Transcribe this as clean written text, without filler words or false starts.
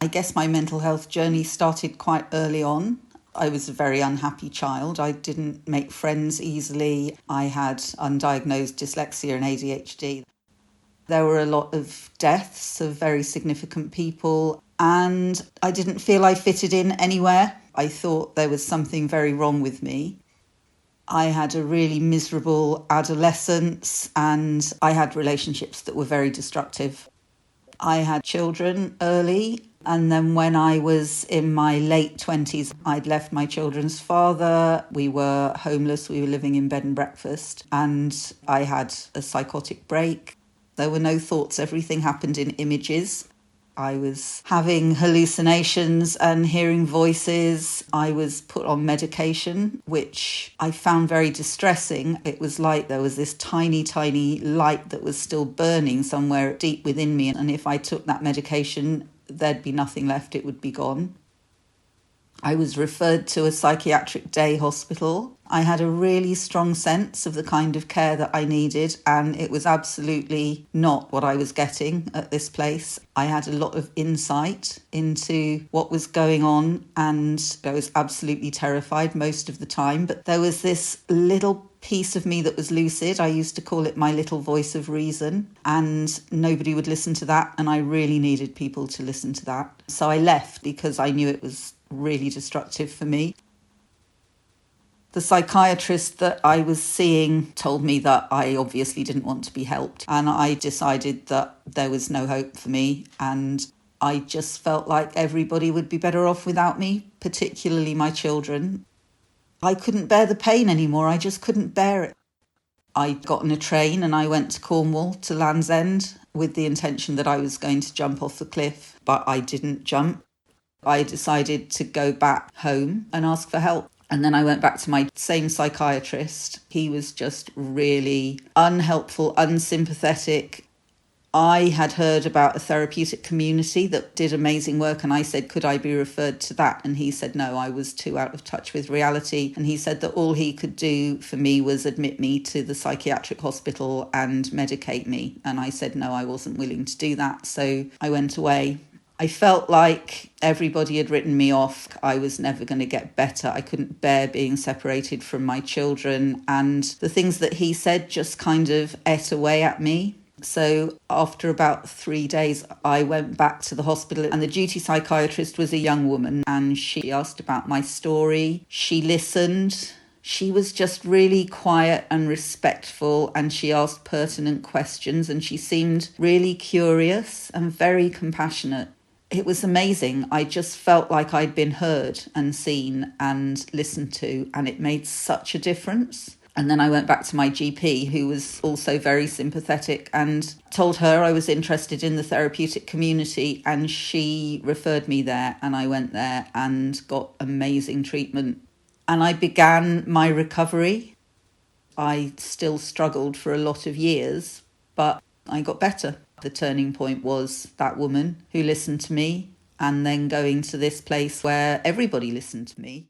I guess my mental health journey started quite early on. I was a very unhappy child. I didn't make friends easily. I had undiagnosed dyslexia and ADHD. There were a lot of deaths of very significant people, and I didn't feel I fitted in anywhere. I thought there was something very wrong with me. I had a really miserable adolescence, and I had relationships that were very destructive. I had children early, and then when I was in my late 20s, I'd left my children's father. We were homeless, we were living in bed and breakfast, and I had a psychotic break. There were no thoughts, everything happened in images. I was having hallucinations and hearing voices. I was put on medication, which I found very distressing. It was like there was this tiny, tiny light that was still burning somewhere deep within me. And if I took that medication, there'd be nothing left, it would be gone. I was referred to a psychiatric day hospital. I had a really strong sense of the kind of care that I needed, and it was absolutely not what I was getting at this place. I had a lot of insight into what was going on, and I was absolutely terrified most of the time. But there was this little piece of me that was lucid. I used to call it my little voice of reason, and nobody would listen to that, and I really needed people to listen to that. So I left because I knew it was really destructive for me. The psychiatrist that I was seeing told me that I obviously didn't want to be helped, and I decided that there was no hope for me, and I just felt like everybody would be better off without me, particularly my children. I couldn't bear the pain anymore. I just couldn't bear it. I got on a train and I went to Cornwall, to Land's End, with the intention that I was going to jump off the cliff, but I didn't jump. I decided to go back home and ask for help. And then I went back to my same psychiatrist. He was just really unhelpful, unsympathetic. I had heard about a therapeutic community that did amazing work, and I said, could I be referred to that? And he said, no, I was too out of touch with reality. And he said that all he could do for me was admit me to the psychiatric hospital and medicate me. And I said, no, I wasn't willing to do that. So I went away. I felt like everybody had written me off. I was never going to get better. I couldn't bear being separated from my children. And the things that he said just kind of ate away at me. So after about 3 days, I went back to the hospital, and the duty psychiatrist was a young woman, and she asked about my story. She listened. She was just really quiet and respectful, and she asked pertinent questions, and she seemed really curious and very compassionate. It was amazing. I just felt like I'd been heard and seen and listened to, and it made such a difference. And then I went back to my GP, who was also very sympathetic, and told her I was interested in the therapeutic community, and she referred me there, and I went there and got amazing treatment. And I began my recovery. I still struggled for a lot of years, but I got better. The turning point was that woman who listened to me, and then going to this place where everybody listened to me.